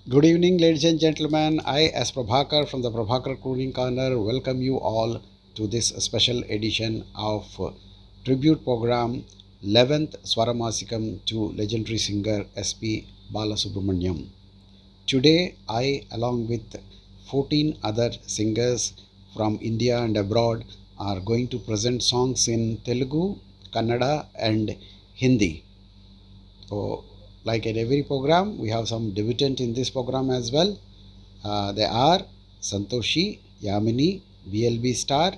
Good evening, ladies and gentlemen. I, as Prabhakar from the Prabhakar Crooning Corner, welcome you all to this special edition of tribute program 11th Swaramasikam to legendary singer S.P. Balasubramaniam. Today, I, along with 14 other singers from India and abroad, are going to present songs in Telugu, Kannada, and Hindi. So, like at every program, we have some debutant in this program as well. They are Santoshi, Yamini, VLB Star,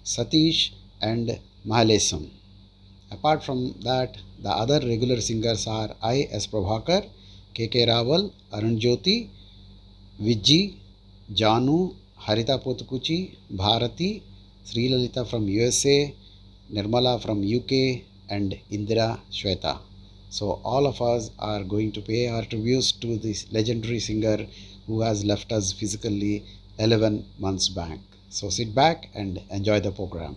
Satish, and Mahalesam. Apart from that, the other regular singers are I. S. Prabhakar, K.K. Raval, Arun Jyoti, Vijji, Janu, Harita Potukuchi, Bharati, Sri Lalita from USA, Nirmala from UK, and Indira Shweta. So all of us are going to pay our tributes to this legendary singer who has left us physically 11 months back. So sit back and enjoy the program.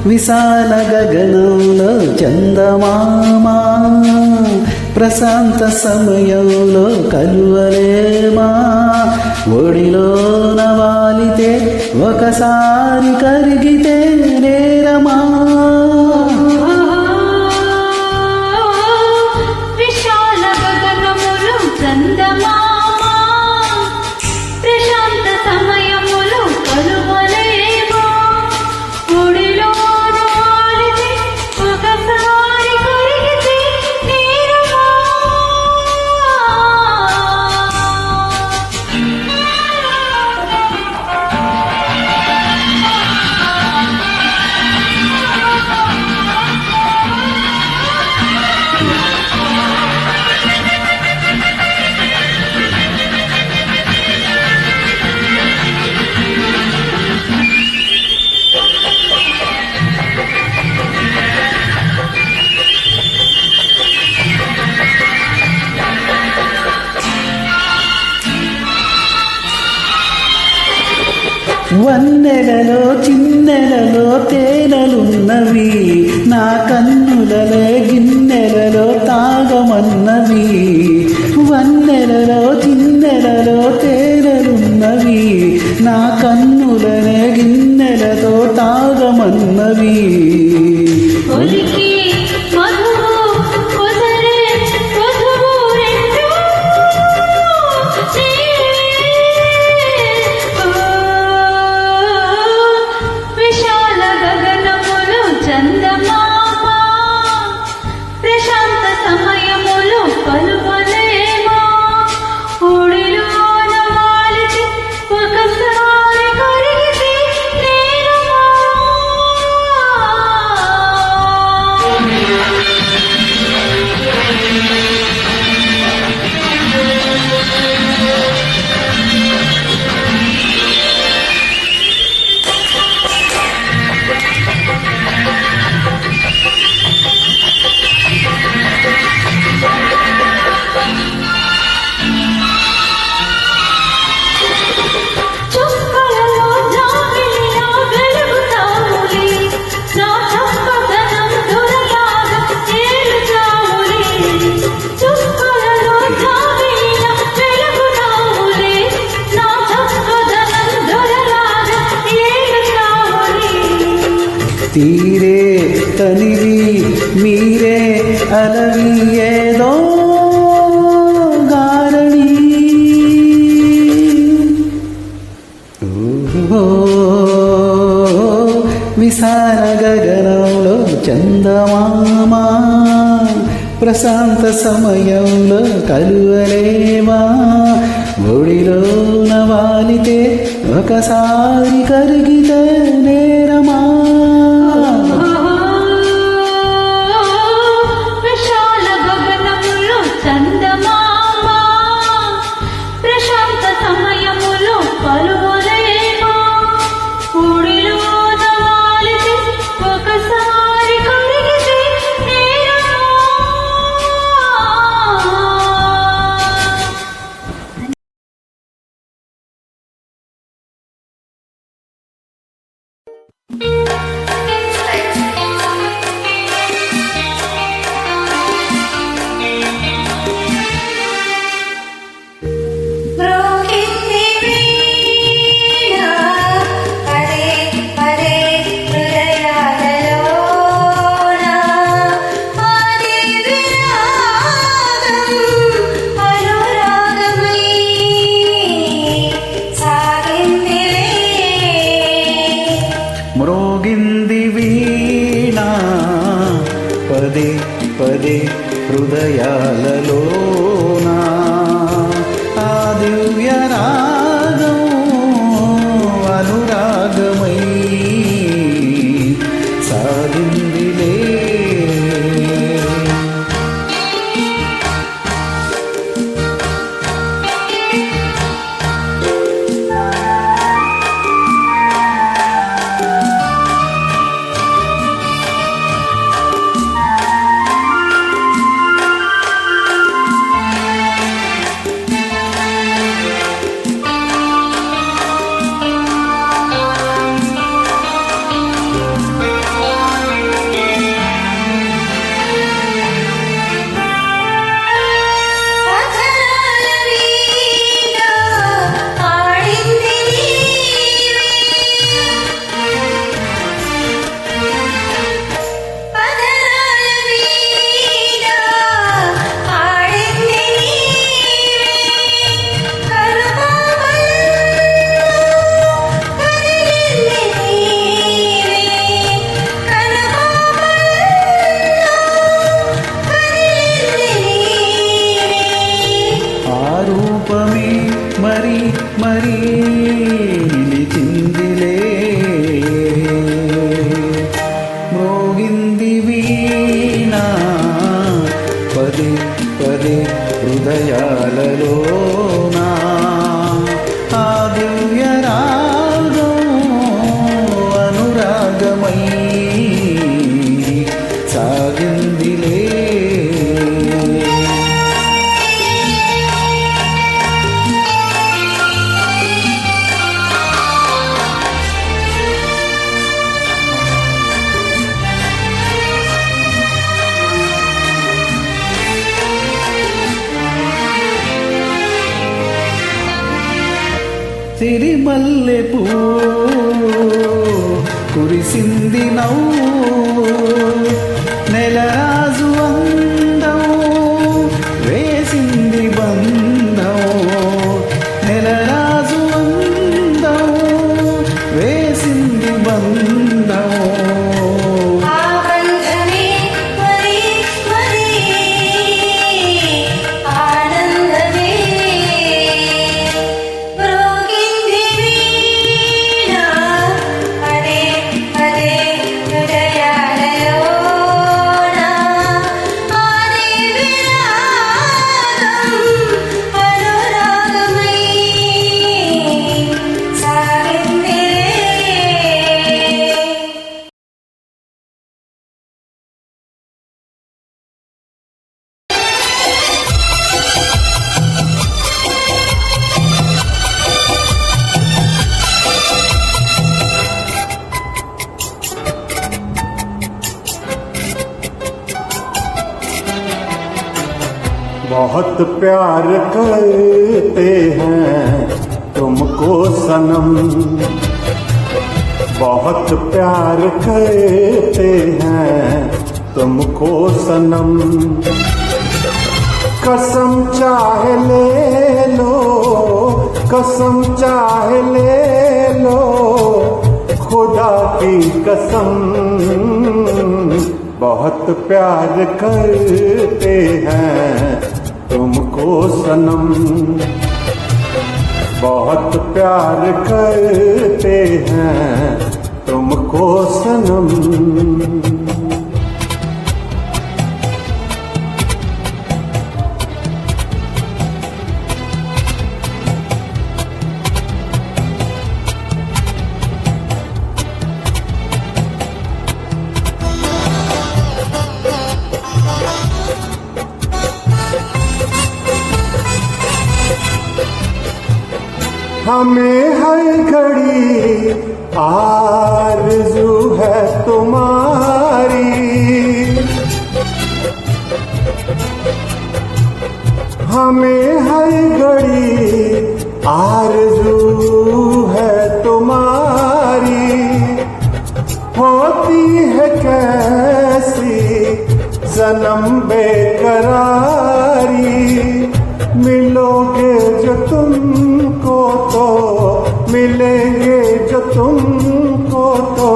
విశాల గగనంలో చందమామా ప్రశాంత సమయంలో కలువలేమా ఒడిలోన వాలితే ఒకసారి కరిగితే నేరమా విశాల గగనములు చందమామా ప్రశాంత సమయములు కలువలేమా ఒడిలోన వాలితే ఒకసారి కరిగితే నేరమా వన్నెలలో చిన్నెలలో తేనెలున్నవి నా కన్నులలో గిన్నెలలో తాగమన్నవి వన్నెలలో చిన్నెలలో తేనెలున్నవి నా కన్నులనే గిన్నెలతో తాగమన్నవి ఒలికి మధువు కొసరే మధువు రెండు విశాల గగనములు చందమామా ప్రశాంత సమయములు కలువలేమా ఒడిలోన వాలితే ఒకసారి కరిగితే నేరమా చుక్కలలో జాబిలిలా వెలుగుతావులే నా చక్కదనం దొరలాగా తేలుతావులే చుక్కలలో జాబిలిలా వెలుగుతావులే నా చక్కదనం దొరలాగా తేలుతావులే తీరే తనివి మీరే అలవి ఏదో గారణి ఓ విశాల గగనంలో చందమామా ప్రశాంత సమయంలో కలువలేమా ఒడిలోన వాలితే ఒకసారి కరిగితే నేరమా విశాల గగనములు చందమామా ప్రశాంత సమయములు కలువలేమా ఒడిలోన వాలితే ఒకసారి కరిగితే నేరమా మ్రోగింది వీణ పదే పదే హృదయాలలోన ఆది విరాగం అనురాగమై సాగిందిలే మ్రోగింది వీణ పదే పదే హృదయాలలోనా ఆ దివ్య రాగం అనురాగమై సాగిందిలే సాగింది వీణ పదే పదే హృదయాలలోనా ఆ దివ్య రాగం అనురాగమై సాగిందిలే. సిరిమల్లె పూ కురిసింది నవ్వు నెలరాజు అందం వేసింది బంధం నెలరాజు అందం వేసింది బంధం ఆనందమే మరి మరి ఆనందమే మ్రోగింది వీణ పదే పదే హృదయాలలోన ఆ దివ్య రాగం అనురాగమై సాగిందిలే. बहुत प्यार करते हैं तुमको सनम, बहुत प्यार करते हैं तुमको सनम। कसम चाहे ले लो, कसम चाहे ले लो, खुदा की कसम। बहुत प्यार करते हैं तुमको सनम, बहुत प्यार करते हैं तुमको सनम। हमें हर घड़ी आरज़ू है तुम्हारी, हमें हर घड़ी आरज़ू है तुम्हारी। होती है कैसी सनम बेकरारी, मिलोगे जो तुमको तो मिलेंगे जो तुमको तो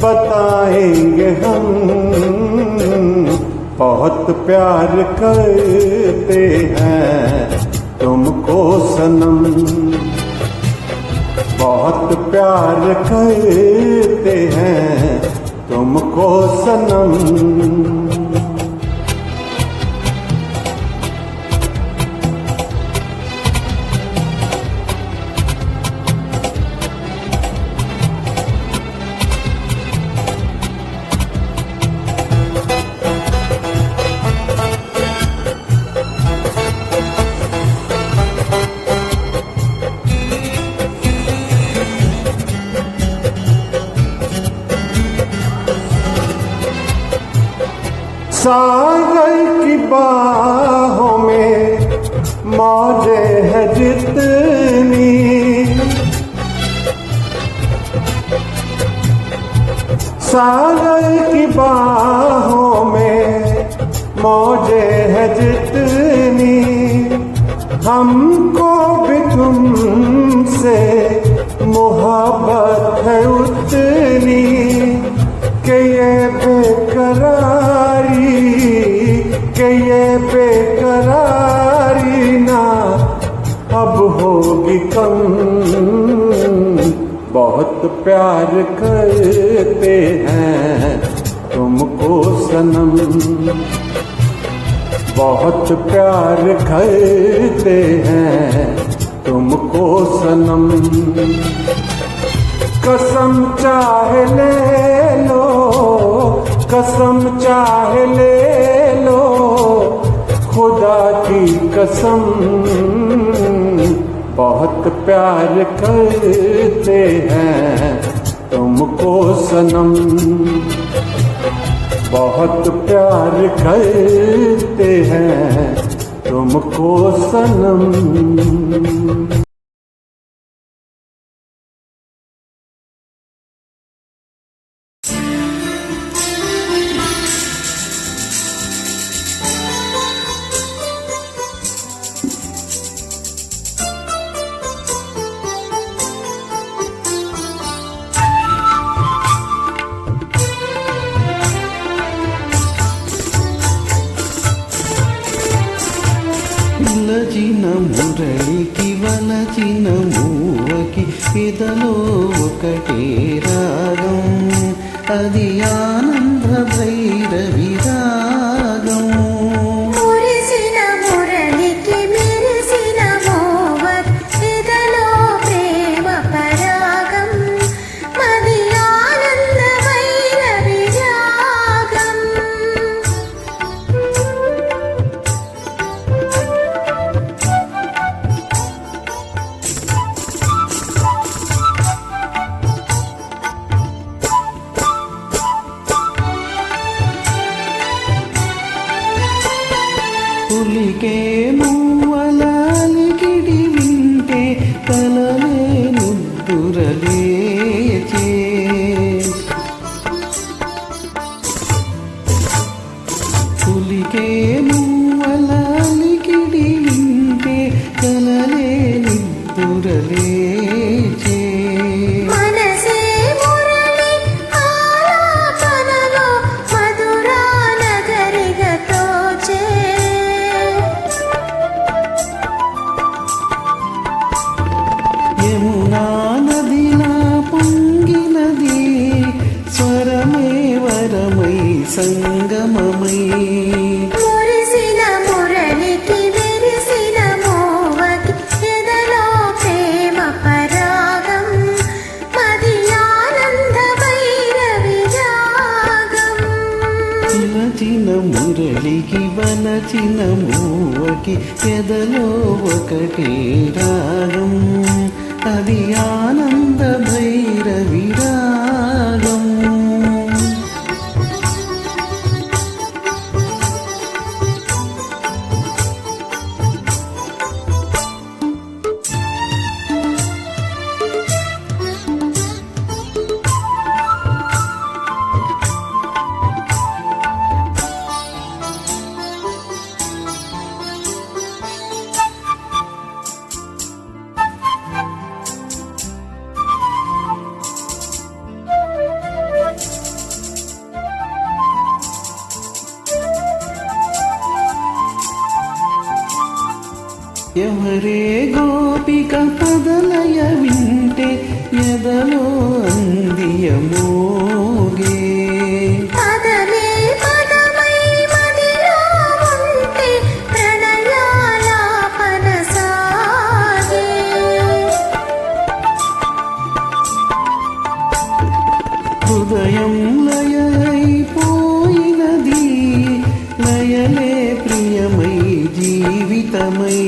बताएंगे हम। बहुत प्यार करते हैं तुमको सनम, बहुत प्यार करते हैं तुमको सनम। सागर की बाहों में मौजे है जितनी, सागर की बाहों में मौजे है जितनी, हमको भी तुमसे मोहब्बत है उतनी। कि ये बेकरारी, कि ये बेकरारी ना अब होगी कम। बहुत प्यार करते हैं तुम तुमको सनम, बहुत प्यार करते हैं तुमको सनम। कसम चाहे ले लो, कसम चाहे ले लो, खुदा की कसम, बहुत प्यार करते हैं तुमको सनम, बहुत प्यार करते हैं तुमको सनम। వలచిన మురళికి వలచిన మూవకి ఎదలో ఒకటే రాగం, అది ఆనంద భైరవి రాగం. మురిసిన మురళికి మెరిసిన మోవత్ ఎదలో ప్రేమ పరాగం, మది ఆనంద భైరవి రాగం. పులికే మూవలాలికిడి వింటే కలలే నిద్దురలేచే, పులికే మూవలాలికిడి వింటే కలలే నిద్దురలేచే. మనసే మురళి ఆలాపనలో మధురా నగరిగా తోచే, యమునా నదిలా పొంగినది స్వరమే వరమై సంగమమై. మురిసిన మురళికి మెరిసిన మోవకి ఎదలో ప్రేమ పరాగం, మది ఆనంద భైరవి రాగం. వలచిన మురళికి వలచిన మూవకి ఎదలో ఒకటే రాగం, అది ఆనంద భైరవి రాగం. ఎవరే గోపిక పదలయ వింటే ఎదలో అందియమోగే, పదమే పదమై మదిలో ఉంటే ప్రణయాలాపన సాగే, హృదయం లయైపోయినది లయలే ప్రియమై జీవితమై.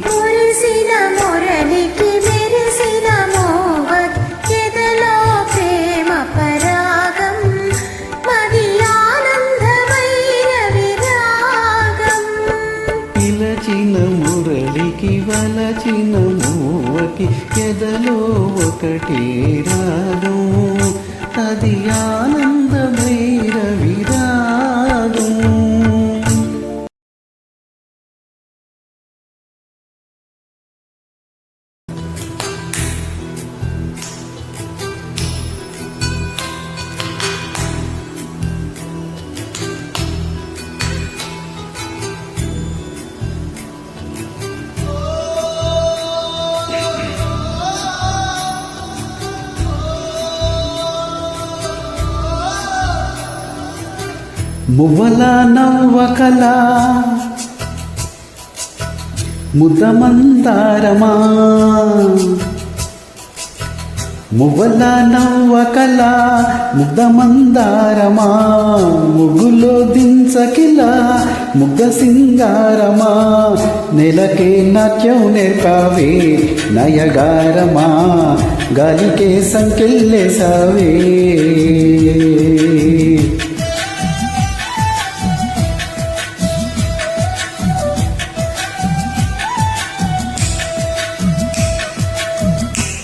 మురిసిన మురళికి మెరిసిన మోవత్ ఎదలో ప్రేమ పరాగం, మది ఆనంద భైరవి రాగం. పిలచిన మురళికి వలచిన మూవకి ఎదలో ఒకటే రాగం, అది ఆనంద భైరవి రాగం. మువ్వల నవ్వకల ముద్దమందారమా మువ్వల నవ్వకల ముద్దమందారమా ముగ్గులో దించకిల ముగ్గ సింగారమా నెలకే నాట్యం నేర్పావే నయగారమా గాలికే సంకెళ్ళేసావే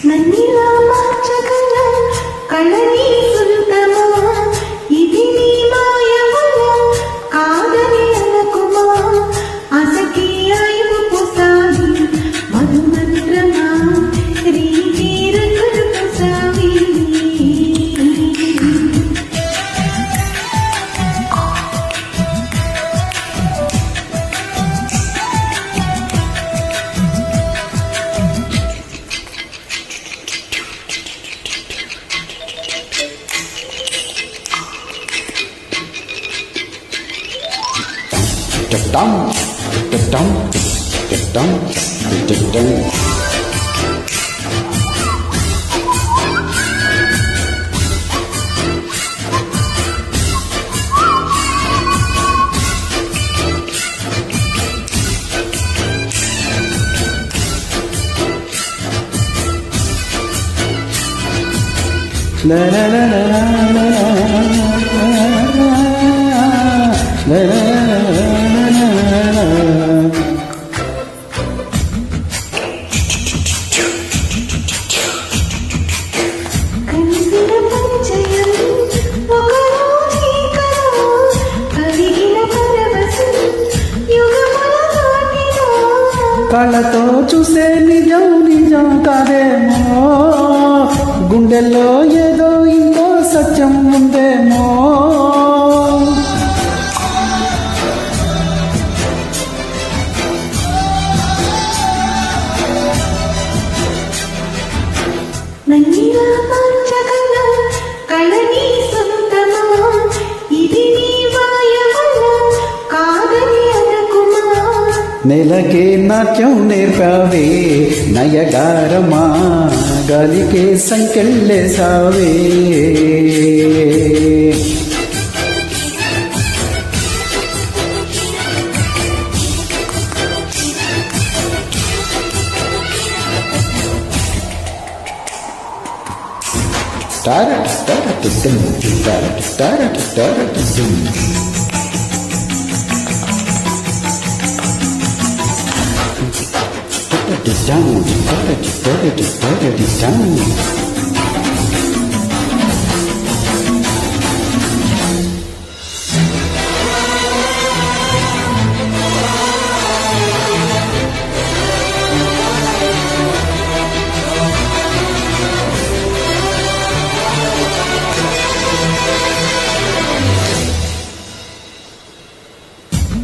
నన్నిలా మార్చగల కళని సుందమా ఇది నీ మాయవల కాదని అనకుమా అసకి ఆయువు పోసావి మధుమంత్రమా రీతి రంగులు పోసావి dum dum dum dum. La la la la la la la la కలిసిన పరిచయం ఒకరోజు కలో కలిగిన పరవశం యుగముల నాటిలో కళ్ళతో చూసే నిజం నిజం కాదేమో గుండెల్లో ఏదో ఇంకో సత్యం ఉందేమో నన్నిలా మార్చగల కళని సొంతమా ఇది నీ మాయవల కాదని అనకుమా నెలకే నాట్యం నేర్పావే నయగారమా గాలికే సంకెళ్ళేసావే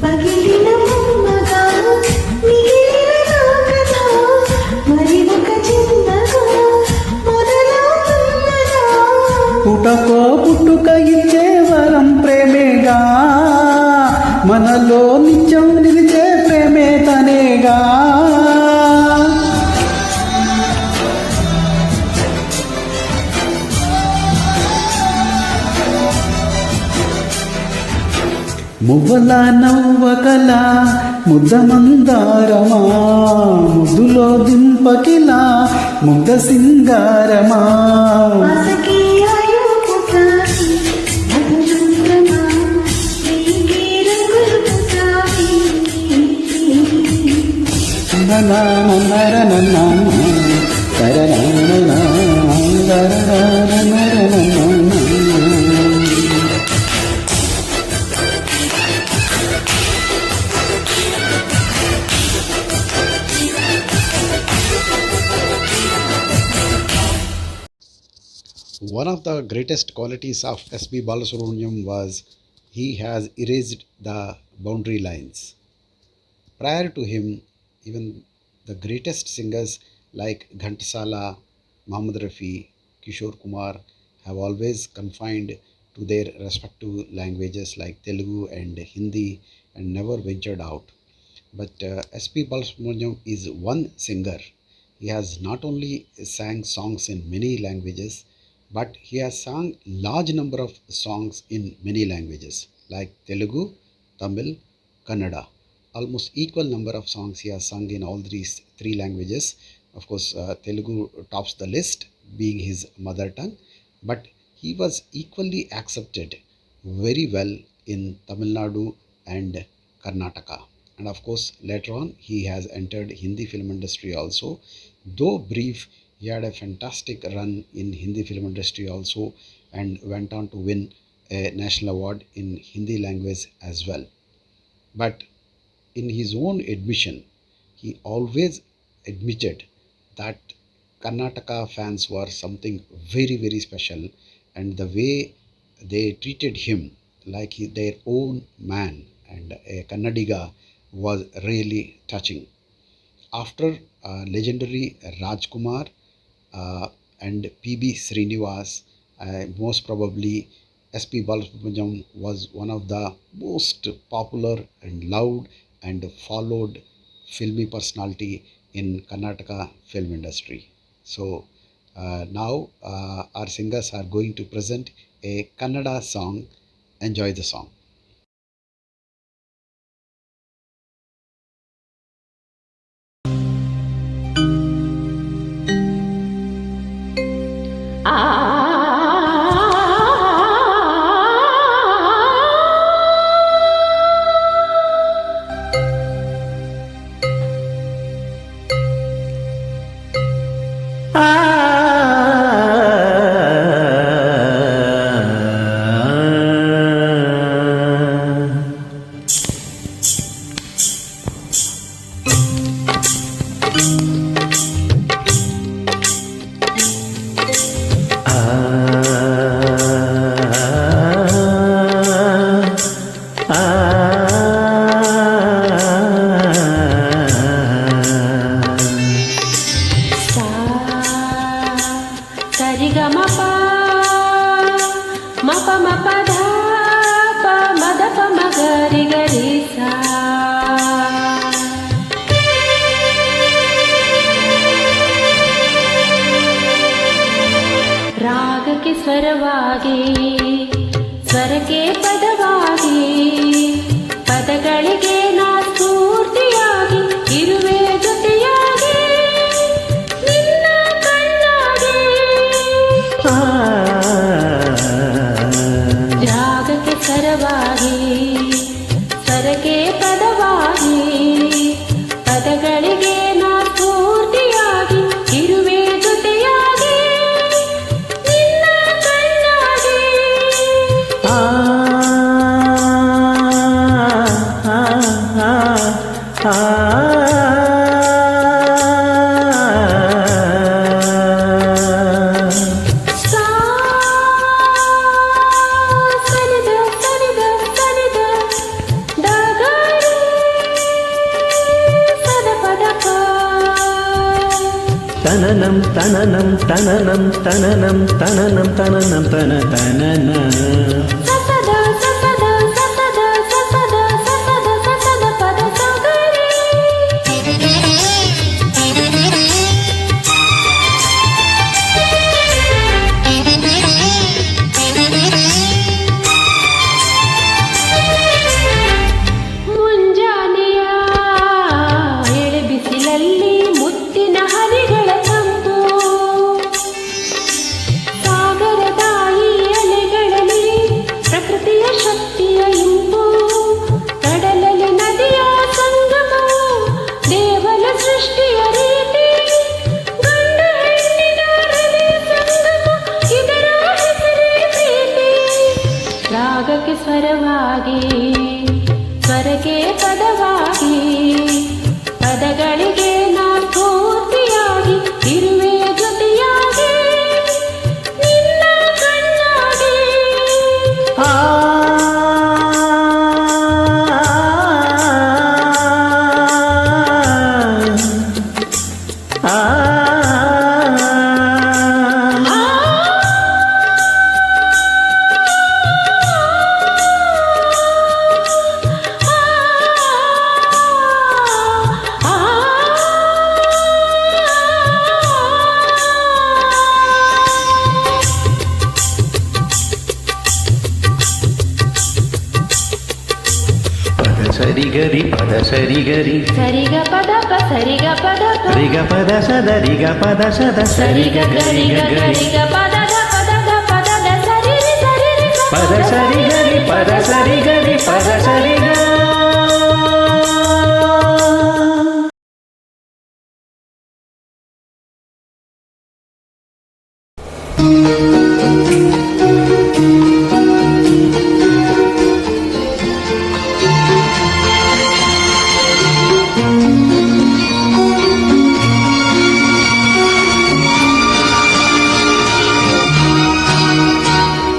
పగిలిన బొమ్మగా మిగిలిన నా కథ మరి ఒక చిన్నగా మొదలవుతున్నదా పుటకో పుట్టుక ఇచ్చే వరం ప్రేమేగా మనలో నిత్యం నిలిచే ప్రేమే తనేగా మువ్వల నవ్వకల ముద్దమందారమా ముద్దులో దింపకిలా ముగ్ధ సింగారమా అసకి ఆయువు పోసావి మధుమంత్రమా రీతి రంగులు పోసావి One of the greatest qualities of S.P. Balasubramaniam was he has erased the boundary lines. Prior to him, even the greatest singers like Ghantasala, Muhammad Rafi, Kishore Kumar have always confined to their respective languages like Telugu and Hindi and never ventured out. But S.P. Balasubramaniam is one singer. He has not only sang songs in many languages, but he has sung large number of songs in many languages like Telugu, Tamil, Kannada. Almost equal number of songs he has sung in all these three languages. Of course, Telugu tops the list, being his mother tongue, but he was equally accepted very well in Tamil Nadu and Karnataka. And of course, later on, he has entered Hindi film industry also. Though brief, he had a fantastic run in Hindi film industry also, and went on to win a national award in Hindi language as well. But in his own admission, he always admitted that Karnataka fans were something very, very special, and the way they treated him like their own man and a Kannadiga was really touching. After legendary Rajkumar and P.B. Srinivas, most probably S.P. Balasubramaniam was one of the most popular and loved and followed filmy personality in Karnataka film industry. So now our singers are going to present a Kannada song. Enjoy the song. ರಾಗಕ್ಕೆ ಸ್ವರವಾಗಿ ಸ್ವರಕ್ಕೆ ಪದವಾಗಿ ಪದಗಳಿಗೆ ನಾ ಸ್ಫೂರ್ತಿಯಾಗಿ ಇರುವೆ ಜೊತೆಯಾಗಿ ನಿನ್ನ ಕಣ್ಣಾಗಿ ರಾಗಕ್ಕೆ ಸ್ವರವಾಗಿ ಸ್ವರಕ್ಕೆ ಪದವಾಗಿ ಪದಗಳಿಗೆ ನಾ ಸ್ಫೂರ್ತಿಯಾಗಿ ಇರುವೆ ಜೊತೆಯಾಗಿ ನಿನ್ನ ಕಣ್ಣಾಗಿ ಸಾ ಸನಿದ ಸನಿದ ಸನಿದ ದಗರಿ ಸದ ಪದಕ ತನನಂ ತನನಂ ತನನಂ ತನನಂ ತನನಂ ತನನಂ ತನ ತನನ ಸಸದ ಸಸದ ಸಸದ ಸಸದ ಸಸದ ಸಸದ ಪದ ಸಗರಿ ಮುಂಜಾನೆಯ ಎಳೆ ಬಿಸಿಲಲ್ಲಿ ಮುತ್ತಿನ ಹನಿಗಳ ತಂಪು ಸಾಗರದ ಈ ಅಲೆಗಳಲ್ಲಿ ಪ್ರಕೃತಿಯ ಶಕ್ತಿಯ ಇಂಪು ಕಡಲಲ್ಲಿ ನದಿಯ ಸಂಗಮವು ದೇವರ ಸೃಷ್ಟಿಯ ರೀತಿ ಗಂಡು ಹೆಣ್ಣಿನ ಹೃದಯ ಸಂಗಮ ಇದರ ಹೆಸರೇ ಪ್ರೀತಿ ರಾಗಕ್ಕೆ ಸ್ವರವಾಗಿ ಸ್ವರಕ್ಕೆ ಪದವಾಗಿ ಪದಗಳಿಗೆ ನಾ ಸ್ಫೂರ್ತಿಯಾಗಿ ಇರುವೆ ಜೊತೆಯಾಗಿ ನಿನ್ನ ಕಣ್ಣಾಗಿ సరి గరి పద సరి గరి సరిగ పద ప సరిగ పద ప రిగ పద సద రిగ పద సద సరిగ గరి గరి పద ద పద ద పద ద సరి రి సరి రి పద సరి గరి పద సరి గరి పద సరి గ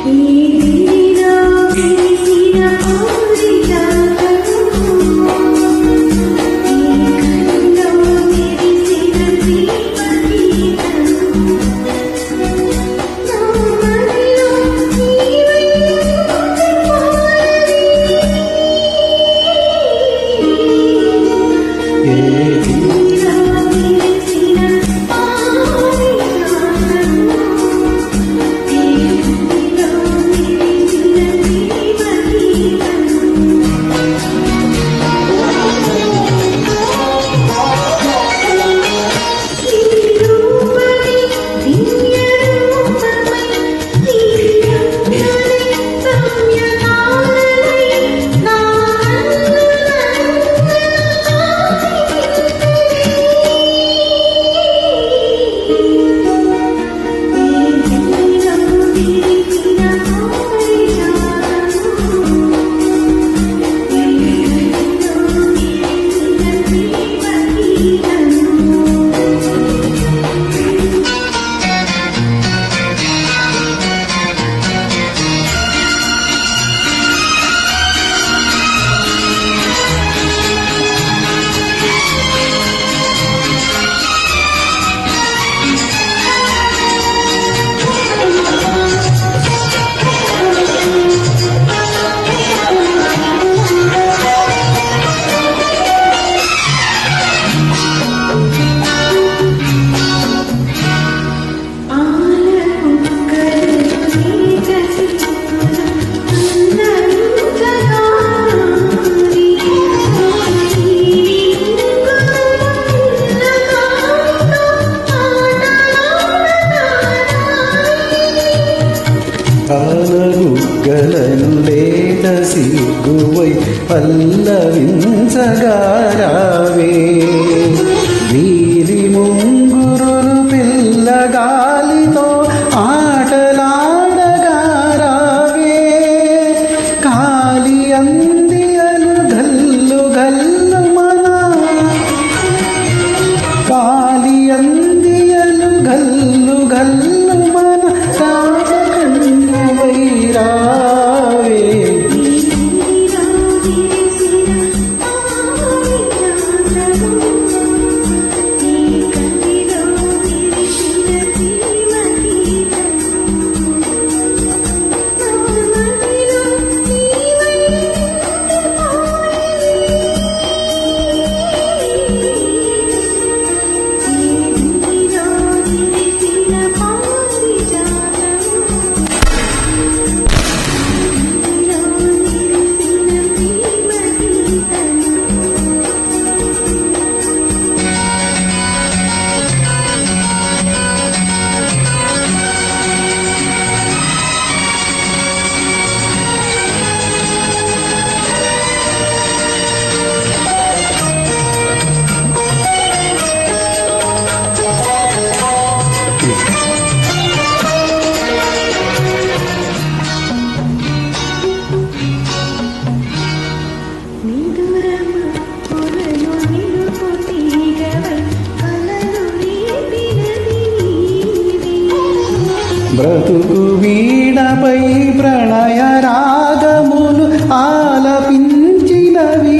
నీలో విరిసిన పారిజాతము నీ కళ్ళలో విరిసిన దీపగీతము నా మదిలో నీవై ఏ నీలో విరిసిన పారిజాతము నీలో విరిసిన దీపగీతము రూపమే దివ్య రూపమై దివ్యంగలై సంయమాలై నా కాలగుగ్గలను లేత సిగ్గువై పల్లవించగారావే వీరి ముంగురులు పిల్లగాలితో ఆటలాడగారావే కాలి అందియలు గల్లు గల్లు మన కాలి అందియలు గల్లు గల్లు మన రాజకన్యవై రావే బ్రతుకు వీణపై ప్రణయ రాగములు ఆలపించినవి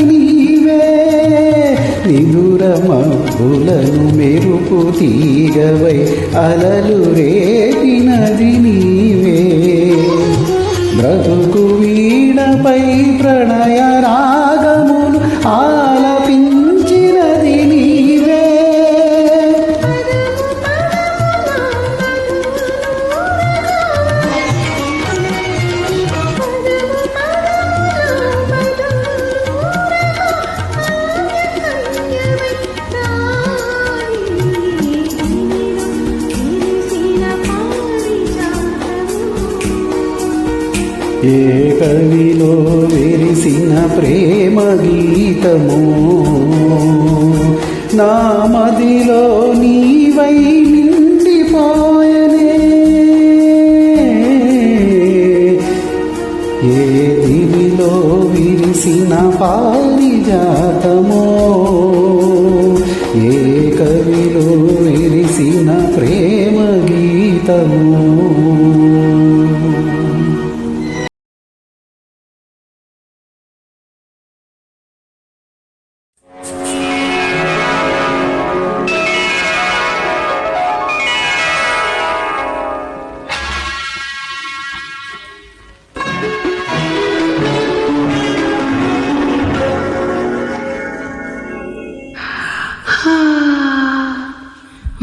నీవే నిదుర మబ్బులను మెరుపు తీగవై అలలు రేపినది నీవే బ్రతుకు వీణపై ప్రణయ రాగములు ఆలపించినది నీవే ఏ కవిలో విరిసిన ప్రేమ గీతము నా మదిలో నీవై నిండిపోయనే ఏ దివిలో విరిసిన పారిజాతమో ఏ కవిలో విరిసిన ప్రేమ గీతము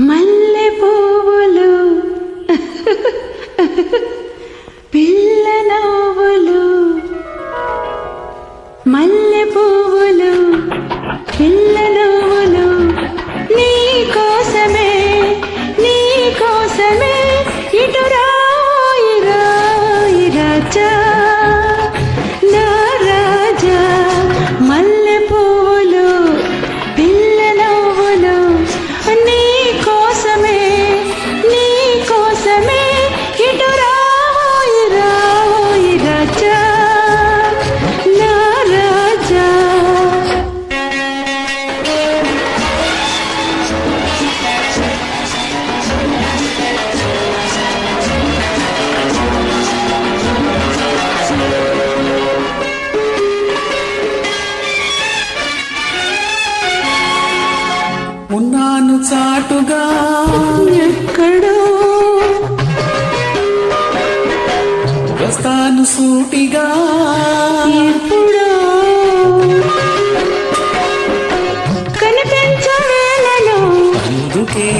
మల్లె పువ్వులు పిల్ల నవ్వులు మల్లె పువ్వులు పిల్ల నవ్వులు నీ కోసమే ఇటు రాయి రాజా నా రాజా మల్లె పువ్వులు పిల్ల నవ్వులు నీ కోసమే ఇటు రాయి రాజా నా రాజా ఉన్నాను చాటుగా ఎక్కడో వస్తాను సూటిగా ఎప్పుడో కనిపించవేళలో అందుకే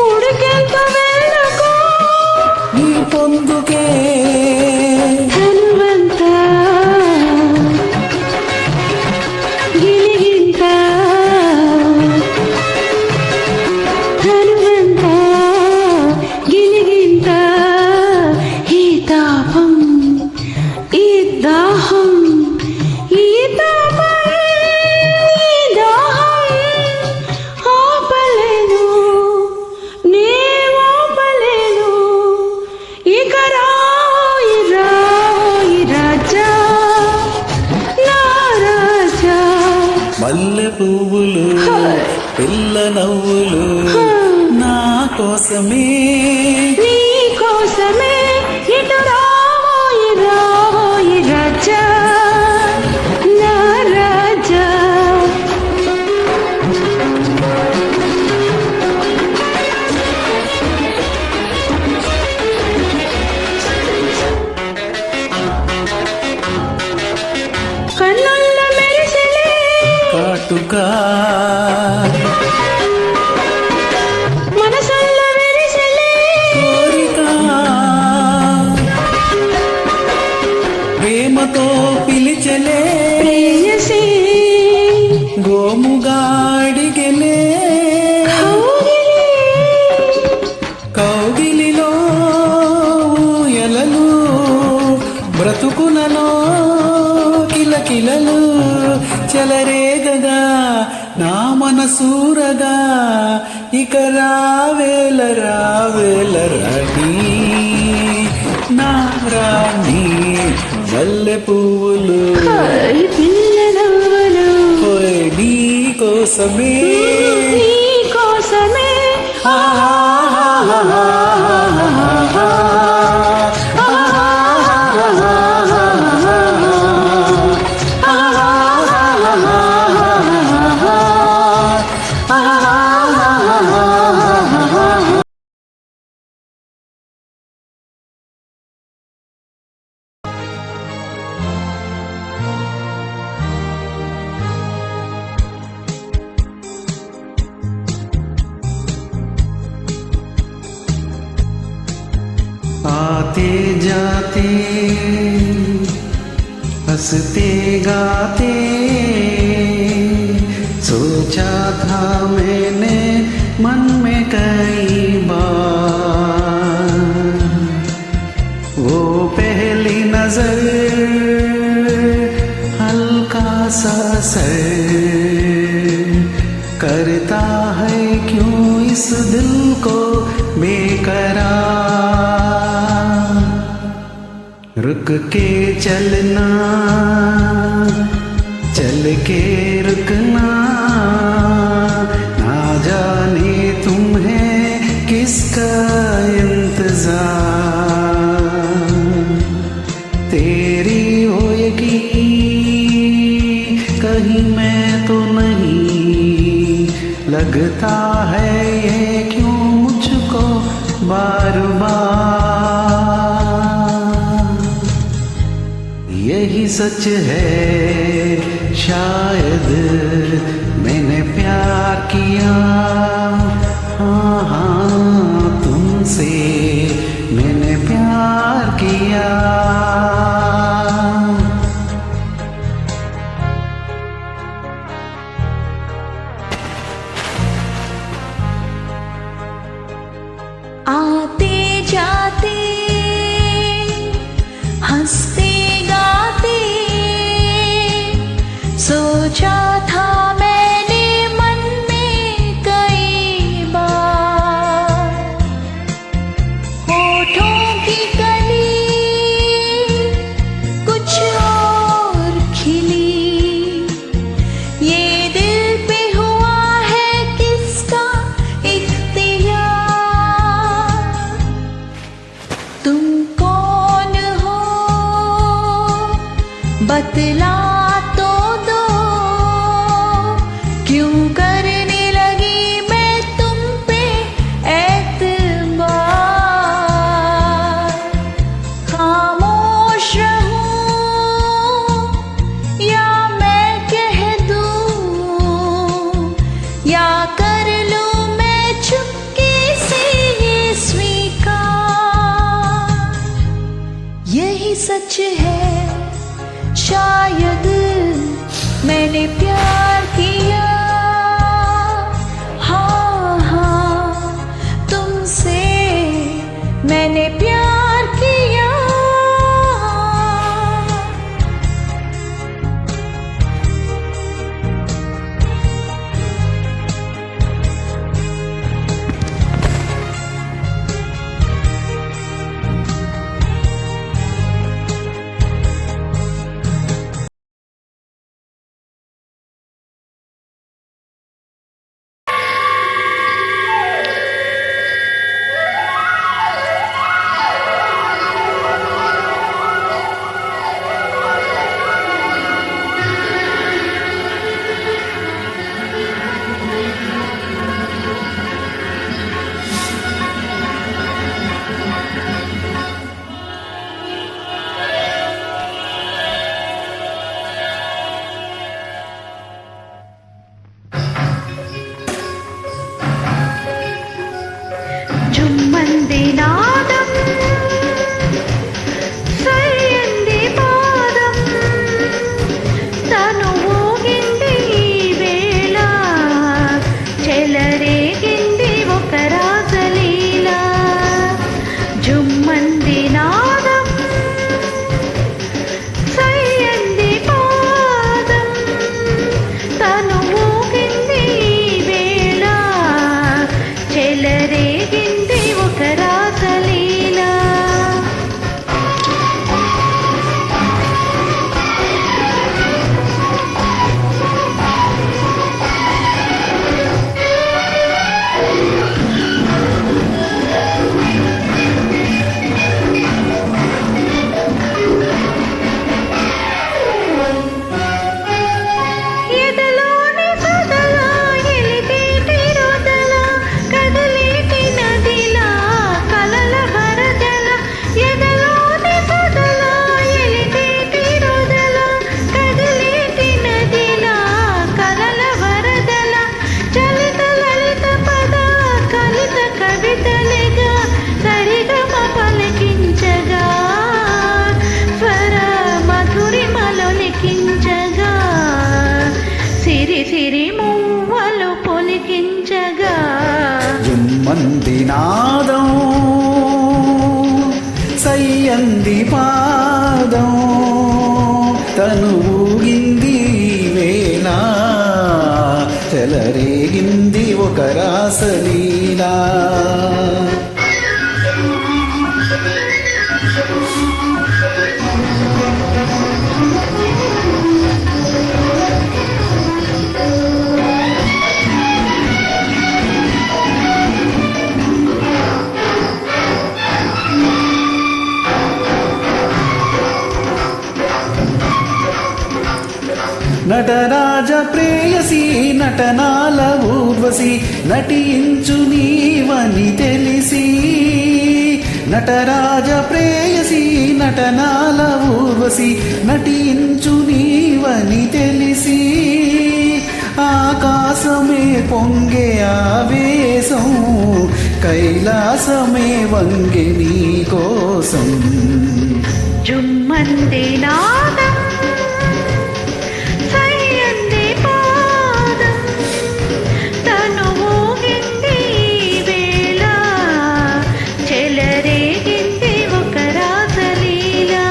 ఉడికెంత వేళకు నీ పొందుకే హనుమంతా గిలిగింత హనుమంతా గిలిగింత ఈ తాపం ఈ దాహం ఈ తాపం ఈ దాహం ఆపలేను ఆపలేను ఇక రాయి రాజా నా రాజా మల్లె పువ్వులు పిల్ల నవ్వులు నా కోసమే నీ కోసమే ఇటు రాయి రాజా నా రాజా కన్నుల్ల మెరిసెలే కాటుగా మనసల్ల మెరిసెలే కోరిక ప్రేమతో పిలిచలే ప్రేయసి గోముగాడిగెలే కౌగిలి కౌగిలిలో ఎలలు బ్రతుకులలో కిలకిలలు చెలరేగగా నా మనసూరగా ఇక రావేల రాణి నా రాణి మల్లె పువ్వులు పిల్ల నవ్వులు ఓయ్ నీ కోసమే నీ కోసమే आते जाते हंसते गाते सोचा था मैंने मन में कई बार वो पहले रुक के चलना, चल के रुकना, ना जाने तुम्हें किसका इंतजार। तेरी होएगी कहीं मैं तो नहीं, लगता है ये क्यों मुझको बार बार। यही सच है शायद मैंने प्यार किया, हाँ हाँ तुमसे मैंने प्यार किया। आते जाते हंसते गाते सोचा था मैंने मन में कई बार। होठों की कली कुछ और खिली, ये दिल पे हुआ है किसका इख्तियार। तुम कौन हो बतला तो दो, क्यों करने लगी मैं तुम पे एतबार। खामोश रहूं या मैं कह दूं, या कर लूं मैं चुपके से ये स्वीकार। यही सच है शायद मैंने प्यार किया, हाँ हाँ तुमसे मैंने प्यार किया। జుమ్మంది నాదం సయ్యంది పాదం, తను ఊగింది ఈ వేళ, చెలరేగింది ఒక రాసలీల. జుమ్మంది నాదం సయ్యంది పాదం, తను ఊగింది ఈ వేళ, చెలరేగింది ఒక రాసలీల. ఎదలోని సదల ఎలితేటి రోదల, కదలేటి నదిలా కలల వరదల. ఎదలోని సదల ఎలితేటి రోదల, కదలేటి నదిలా కలల వరదల. చలిత లలిత పద కలిత కవితలుగా సరిగమ పలికించగా, స్వర మధురిమలో లిఖించగా, సిరి సిరి మువ్వలు పొలికించగా. జుమ్మంది నాదం సయ్యంది పాదం, తను ఊగింది వేళ, చెలరేగింది ఒక రాసలీలా. నటరాజ ప్రేయసి నటనాల ఊర్వశి నటించు నీవని తెలిసి నటరాజ ప్రేయసి నటనాల ఊర్వశి నటించు నీవని తెలిసి ఆకాశమే పొంగే ఆవేశం కైలాసమే వంగే నీ కోసం జుమ్మంది నాదం సయ్యంది పాదం తను ఊగింది వేళ చెలరేగింది ఒక రాసలీలా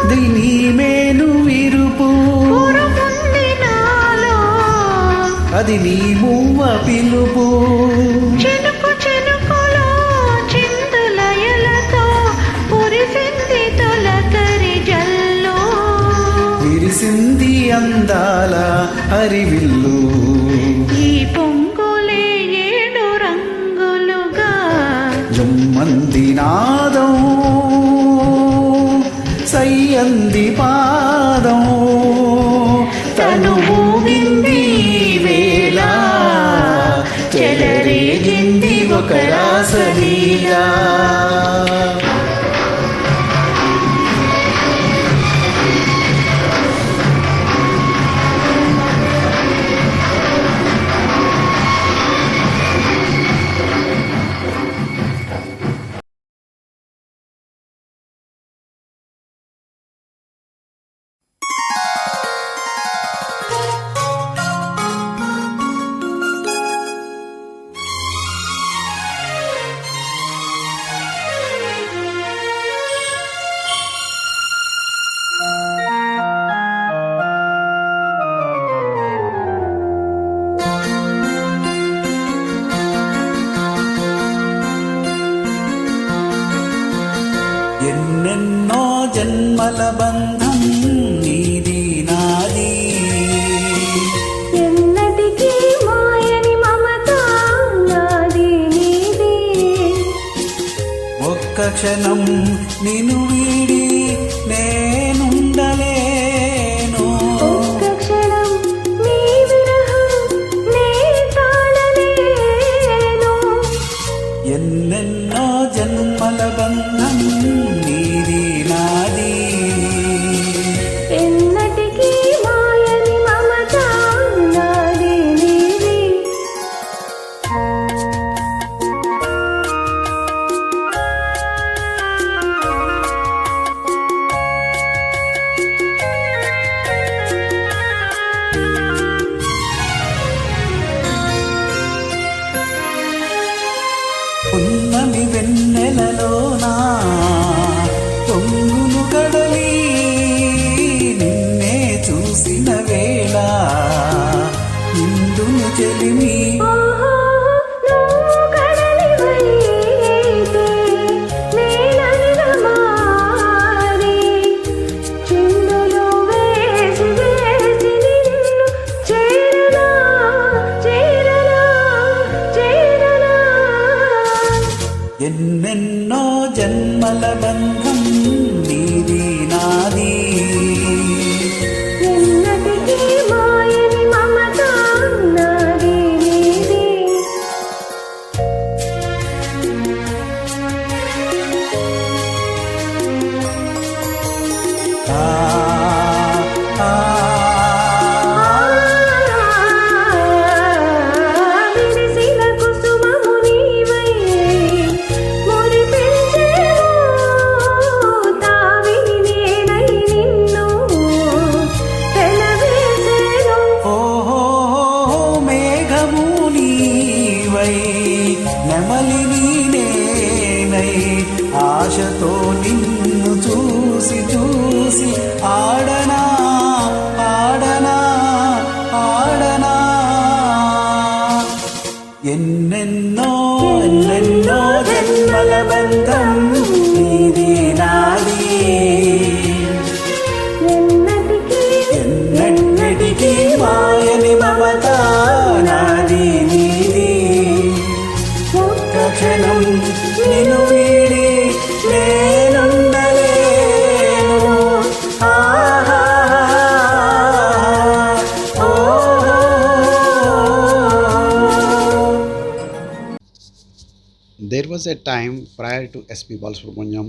దిని మేను విరుపు ఉరుముంది నాలో అది నీ మువ్వ పిలుపు చినుకు చినుకులో చిందులయలతో కురిసింది తొలకరి జల్లు విరిసింది అందాల హరివిల్లు ఈ పొంగులే ఏడు రంగులుగా జుమ్మంది నాదం సయ్యంది పాదం తను ఊగింది వేళ చెలరేగింది ఒక రాసలీలా ఎన్నెన్నో జన్మల బంధం నీది నాది ఎన్నటికీ మాయని మమత నాది నీది ఒక్క క్షణం నిన్ను వీడి నేనుండలేను ఒక్క క్షణం నీ విరహం నే తాళలేను ఎన్నెన్నో జన్మల బంధం నీది నాది ఎన్నటికీ మాయని మమత నాది నీది పున్నమి వెన్నెలలోనా పొంగులు కడలి నిన్నే చూసిన వేళ నిండును చెలిమి ఓహో నువ్వు కడలివైతే నేనన్నమారి చిందులు వేసి వేసి నిన్ను చేరనా చేరనా చేరనా ఎన్నెన్నో జన్మల బంధం నీది నాది ఎన్నటికీ మాయని మమత నాది నీది ఆ ఆ విరిసిన కుసుమము నీవై మురిపించేవు తావిని నేనై నిన్ను పెనవేసేను ఓహో మేఘము నీవై నెమలిని నేనై ఆశతో నిన్ను చూసి చూసి ఆడనా ఆడనా ఆడనా ఎన్నెన్నో ఎన్నెన్నో ఎన్నెన్నో జన్మల బంధం నీది నాది ఎన్నటికీ మాయని మమత నాది నీది ఒక్క క్షణం నిన్ను వీడి నేనుండలేను ఆహా There was a time prior to S.P. Balasubramaniam,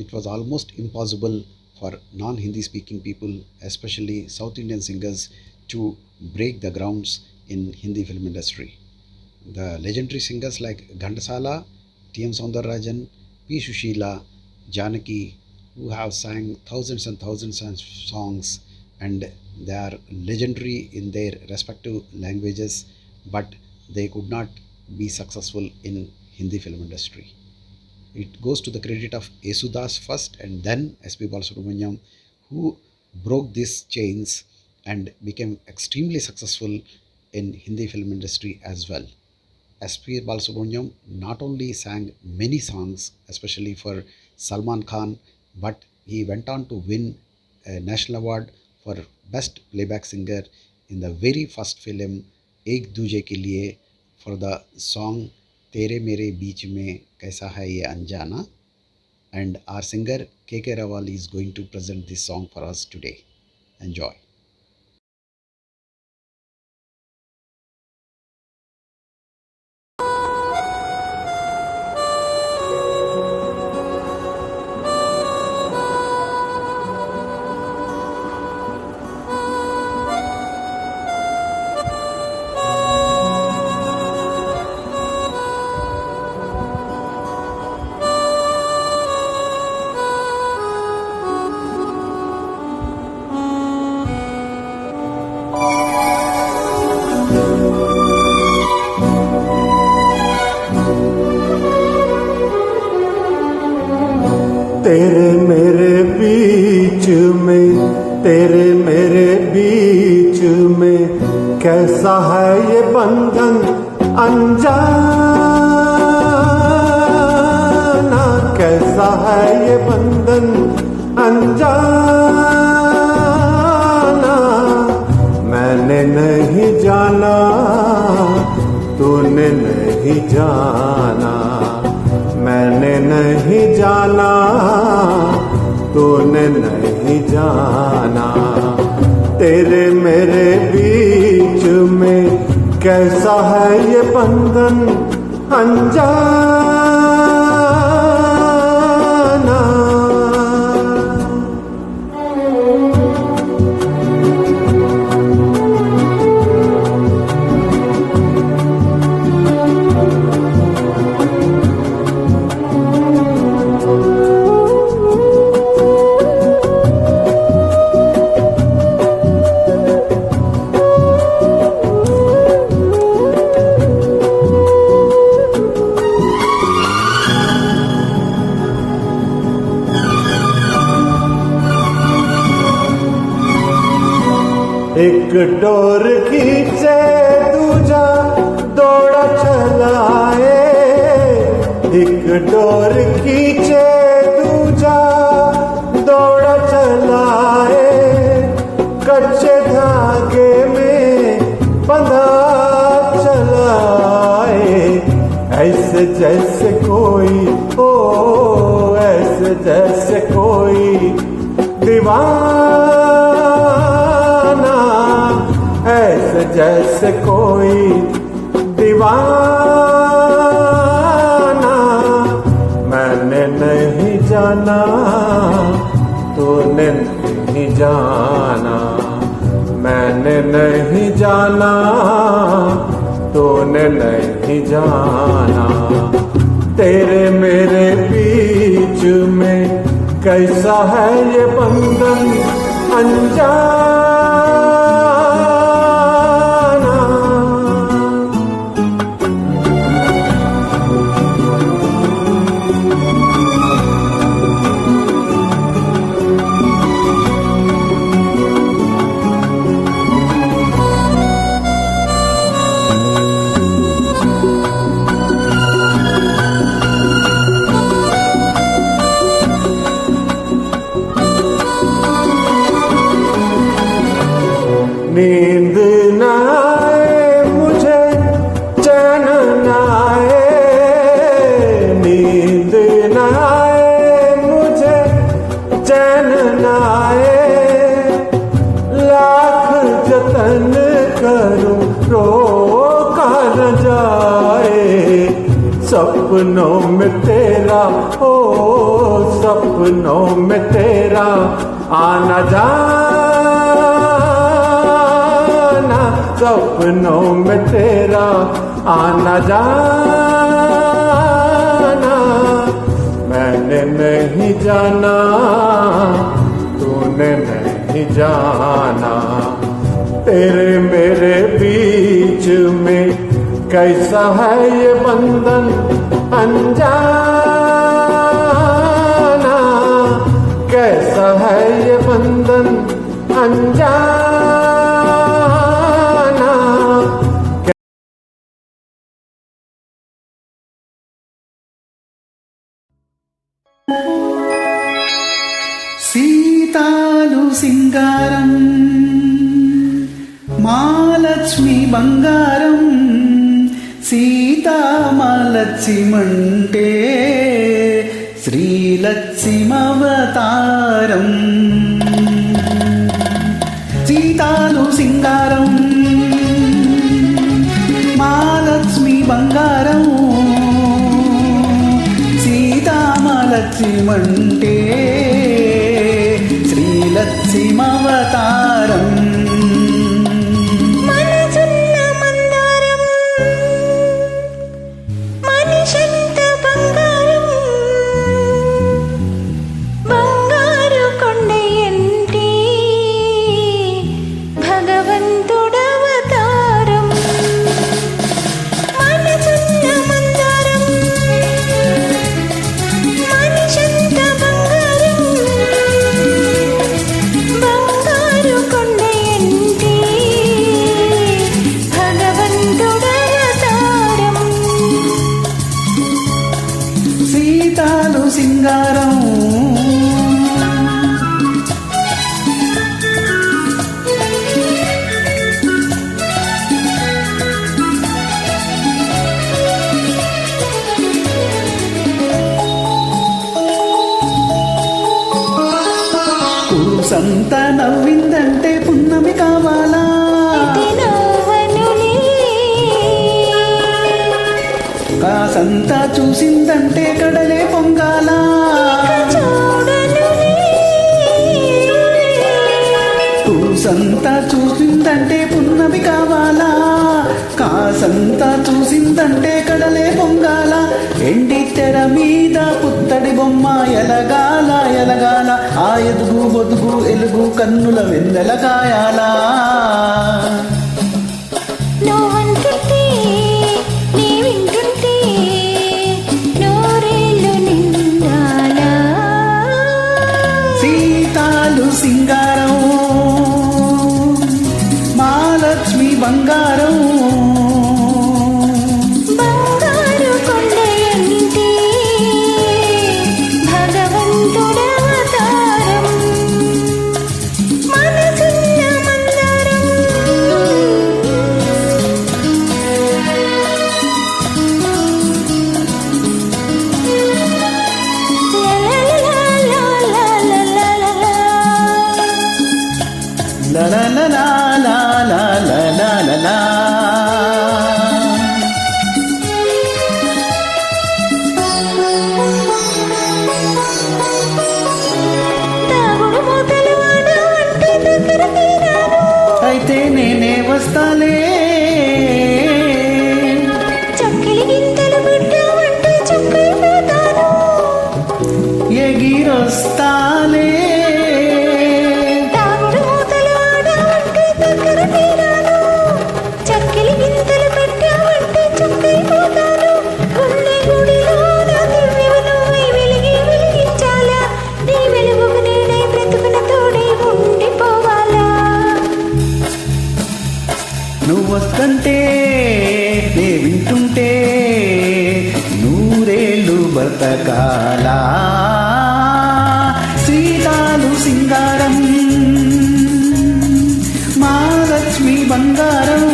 it was almost impossible for non-Hindi speaking people, especially South Indian singers, to break the grounds in Hindi film industry. The legendary singers like Ghandasala, T.M. Soundararajan, P. Shushila, Janaki, who have sang thousands and thousands of songs, and they are legendary in their respective languages, but they could not be successful in Hindi film industry. It goes to the credit of Yesudas first and then S.P. Balasubramaniam, who broke these chains and became extremely successful in Hindi film industry as well. S.P. Balasubramaniam not only sang many songs, especially for Salman Khan, but he went on to win a national award for best playback singer in the very first film Ek Duje Ke Liye for the song तेरे मेरे बीच में कैसा है ये अनजाना, and our singer K.K. Rawal is going to present this song for us today. Enjoy. तेरे मेरे बीच में, तेरे मेरे बीच में कैसा है ये बंधन अनजाना, कैसा है ये बंधन अनजाना। मैंने नहीं जाना, तूने नहीं जाना, मैंने नहीं जाना, तूने नहीं जाना। तेरे मेरे बीच में कैसा है ये बंधन अनजाना। एक डोर खींचे दूजा दौड़ा चलाए, एक डोर खींचे दूजा दौड़ा चलाए। कच्चे धागे में बंधा चलाए, ऐसे जैसे कोई हो, ऐसे जैसे कोई दीवाना, ऐसे जैसे कोई दीवाना। मैंने नहीं जाना, तूने नहीं जाना, मैंने नहीं जाना, तूने नहीं जाना। तेरे मेरे बीच में कैसा है ये बंधन अनजाना। सपनों में तेरा ओ सपनों में तेरा आना जाना, सपनों में तेरा आना जाना। मैंने नहीं जाना, तूने नहीं जाना, तेरे मेरे बीच में कैसा है ये बंधन अनजाना, कैसा है ये बंधन अनजाना। సీతాలు సింగారం మాలక్ష్మి బంగారం, సీతామాలక్ష్మిమంటే శ్రీలక్ష్మవతారం. సీతాలు సింగారం మాలక్ష్మి బంగారం, సీతామాలక్ష్మిమంటే శ్రీలక్ష్మవతారం. మనసున్న మందారం మనిషంత బంగారం, బంగారు కొండయంటి భగవంతుడవతారం. మనసున్న మందారం మనిషంత బంగారం, బంగారు కొండయంటి భగవంతుడవతారం. సీతాలు సింగారం పురుషంత నవ్విందంటే పున్నమి కావాలా, నవ్వనులే కాసంతా చూసిందంటే కడలే పొంగాలా. చూడనులే పురుషంతా చూసిందంటే పున్నమి కావాలా, కాసంతా చూసిందంటే కడలే పొంగాల. ఎండి తెర మీద పుత్తడి బొమ్మ ఎలగాల ఎలగాల, ఆ ఎదుగు బొదుగు ఎలుగు కన్నుల వెన్నెల కాయాలా. నువ్వంటుంటే నీ వింటుంటే నూరేళ్ళు నిండాలా. సీతాలు సింగారం మాలక్ష్మి బంగారం, బంగారు కొండయంటి భగవంతుడవతారం. మనసున్న మందారం లా లా లా లా లా లా లా లా లా లా. దాగుడు మూతలు ఆడవంటే దగ్గర తీరాను. అయితే నేనే వస్తాలే, చక్కిలి గింతలు గుడ్డావంటే చక్కైపోతాను. ఎగిరొస్తాలే. దాగుడు మూతలు ఆడవంటే దగ్గర తీరాను. చక్కిలి గింతలు పెట్టావంటే చక్కైపోతాను. గుండె గుడిలోన దివ్యవు నువ్వై వెలిగి వెలిగించాలా. నీ వెలుగుకు నేనై బ్రతుకున తోడై ఉండిపోవాలా. నువ్వొస్తుంటే నే వింటుంటే నూరేళ్ళు బ్రతకాలా. సీతాలు సింగారం మాలక్ష్మి బంగారం,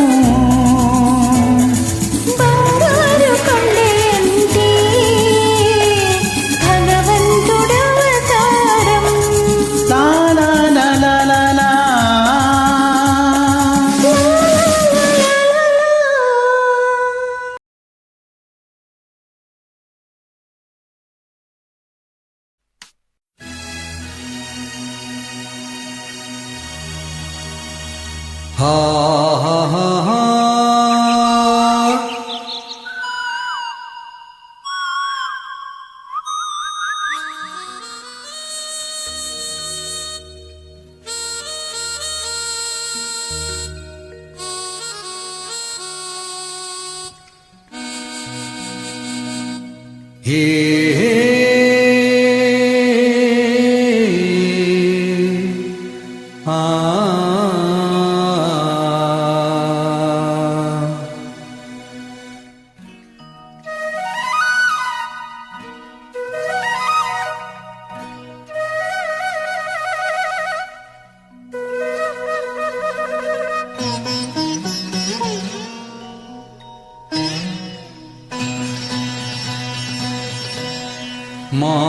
ಹಾ ಹಾ ಹಾ ಹಾ ಹೇ ಆ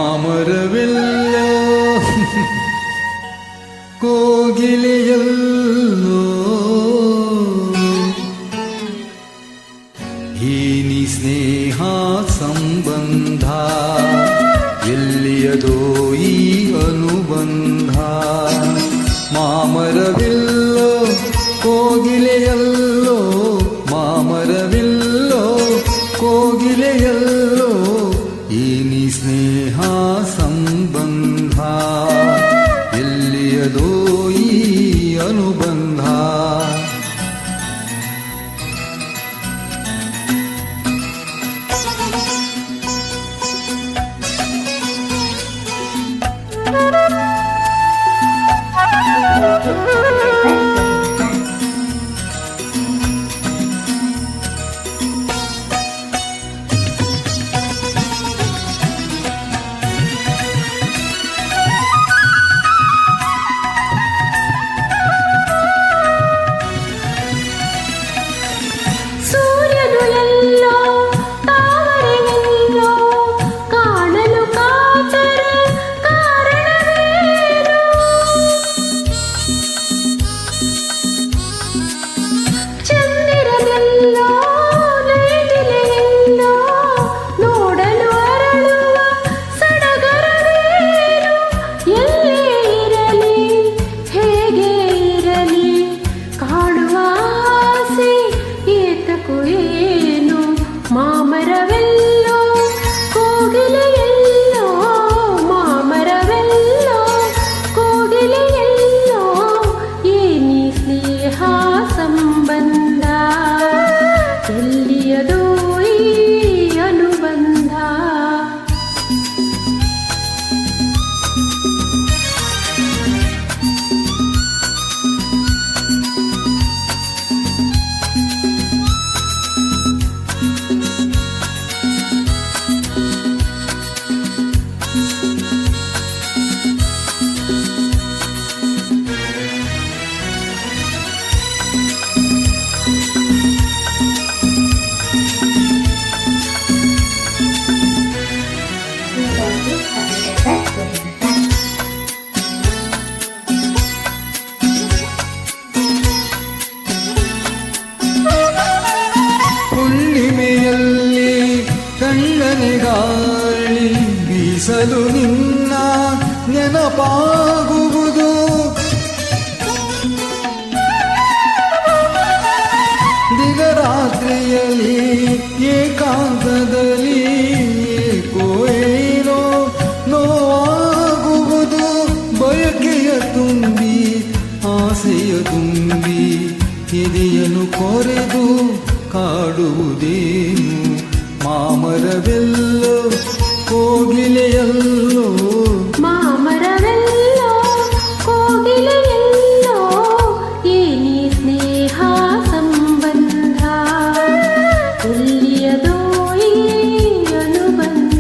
ಮಾಮರವೆಲ್ಲ ಕೋಗಿಲೆಯಲ್ಲೋ ಹೀನಿ ಸ್ನೇಹ ಸಂಬಂಧ ಎಲ್ಲಿಯದೋ ಈ ಅನುಬಂಧ ಮಾಮರವಿಲ್ಲೋ ಕೋಗಿಲೆಯಲ್ಲೋ ಮಾಮರವಿಲ್ಲೋ ಕೋಗಿಲೆಯಲ್ಲೋ ಏನಿ ಸ್ನೇಹ ಸಂಬಂಧ ಎಲ್ಲಿಯದೋ ಈ ಅನುಬಂಧ ಸೂರ್ಯನು ಎಲ್ಲೋ ತಾವರೆಯೆಲ್ಲೋ ಕಾಣಲು ಕಾತರೆ ಕಾರಣವೇನು ಚಂದಿರನೆಲ್ಲೋ ನೈದಿಲೆಯೆಲ್ಲೋ ನೋಡಲು ಅರಳುವ ಸಡಗರವೇನು ಎಲ್ಲೇ ಇರಲಿ ಹೇಗೆ ಇರಲಿ ಕಾಡುವ ಆಸೆ ಏತಕು ಏನು ಮಾಮರವೆಲ್ಲೋ ಕೋಗಿಲೆಯೆಲ್ಲೋ ಮಾಮರವೆಲ್ಲೋ ಕೋಗಿಲೆಯೆಲ್ಲೋ ಏನಿ ಸ್ನೇಹ ಸಂಬಂಧ ಎಲ್ಲಿಯದೋ ಈ ಅನುಬಂಧ ಹುಣ್ಣಿಮೆಯಲ್ಲಿ ಕಣ್ಣನೆ ಗಾಳಿ ಬೀಸಲು ನಿನ್ನ ನೆನಪಾಗುವುದು ದಿಗರಾತ್ರಿಯಲ್ಲಿ ಏಕಾಂತದಲ್ಲಿ ಏಕೋ ಏನೋ ನೋವಾಗುವುದು ಬಯಕೆಯ ತುಂಬಿ ಆಸೆಯ ತುಂಬಿ ಎದೆಯನ್ನು ಕೊರೆದು ಕಾಡುವುದೇನು ಮಾಮರವೆಲ್ಲೋ ಕೋಗಿಲೆಯಲ್ಲೋ ಮಾಮರವೆಲ್ಲೋ ಕೋಗಿಲೆಯೆಲ್ಲೋ ಏನಿ ಸ್ನೇಹ ಸಂಬಂಧ ಎಲ್ಲಿಯದೋ ಈ ಅನುಬಂಧ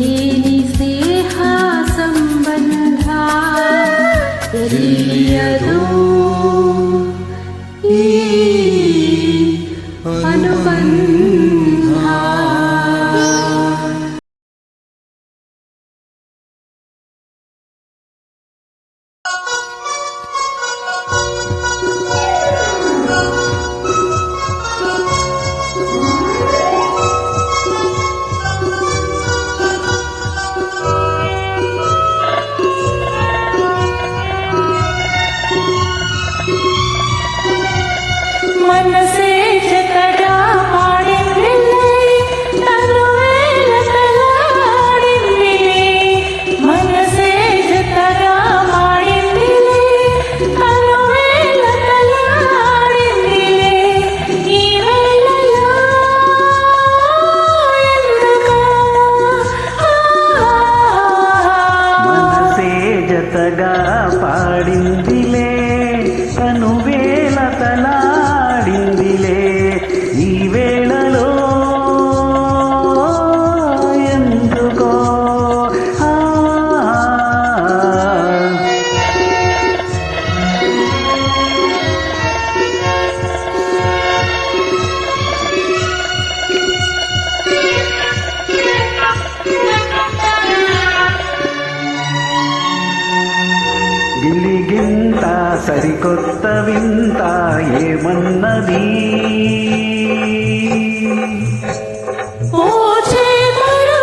ಏನಿ ಸ್ನೇಹ ಸಂಬಂಧ ಎಲ್ಲಿಯದೋ ಈ ಅನುಬಂಧ జతగా పాడిందిలే కనువేల తలాడిందిలే ఈ వేళలో ఎందుకో గిలిగింత సరికొత్త వింత ఏమన్నది ఓ చేతరు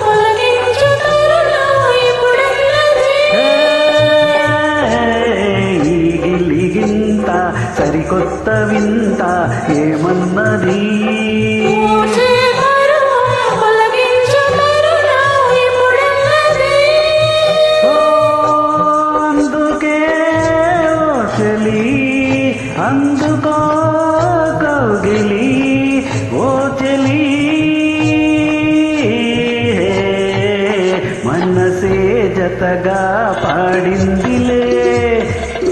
పొలగించు తరుణం ఇప్పుడన్నది ఈ గిలిగింత సరికొత్త వింత ఏమన్నది ఓ చేతరు పొలగించు తరుణం ఇప్పుడన్నది ఓ అందుకే ఓ చెలి అందుకో కౌగిలి ఓ చెలి మనసే జతగా పాడిందిలే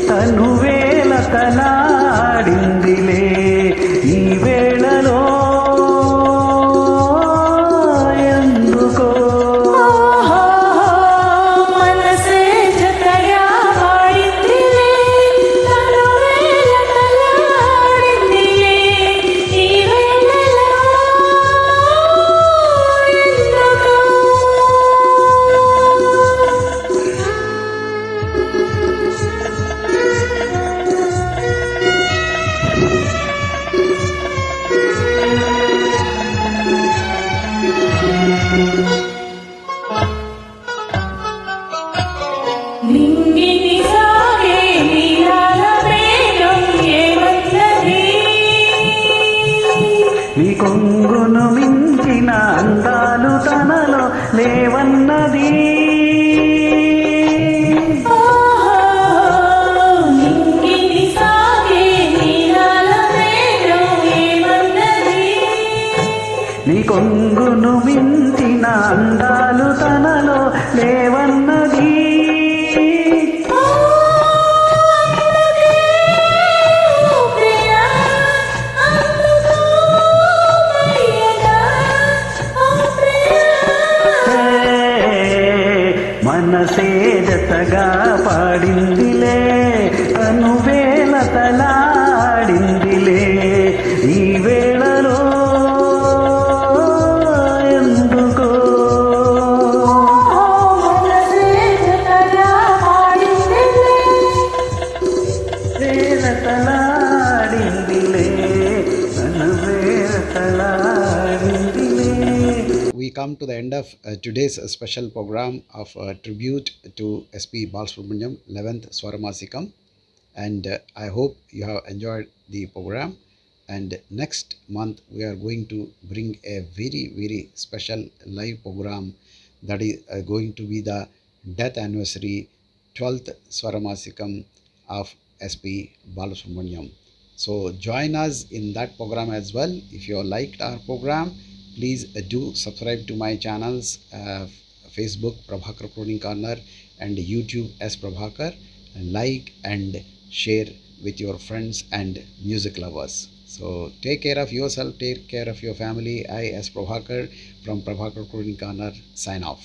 తనువేల తలాడిందిలే ఈ వేళలో ఎందుకో మనసే జతగా పాడిందిలే తనువేల తలాడిందిలే ఈ వేళలో ఎందుకో నింగిని సాగే నీలాల మేఘం ఏమన్నది నీ కొంగును మించిన అందాలు తనలో లేవన్నది నింగిని సాగే నీలాల మేఘం ఏమన్నది నీ కొంగును మించిన అందాలు తనలో లేవన్నది ప్రియా అందుకో ప్రియగా ఓ ప్రియా మనసే జతగా పాడిందిలే అనువేల తలాడిందిలే ఈ వేళలో ఎందుకో మనసే జతగా పాడిందిలే వేల తలాడిందిలే అనువేల తలాడిందిలే. We come to the end of today's special program of tribute to SP Balasubramaniam 11th Swaramasikam, and I hope you have enjoyed the program. And next month we are going to bring a very special live program that is going to be the death anniversary 12th Swaramasikam of SP Balasubramaniam. So join us in that program as well. If you liked our program, please do subscribe to my channels, Facebook Prabhakar Crooning Corner and YouTube S Prabhakar, and like and share with your friends and music lovers. So take care of yourself, take care of your family. I S Prabhakar from Prabhakar Crooning Corner sign off.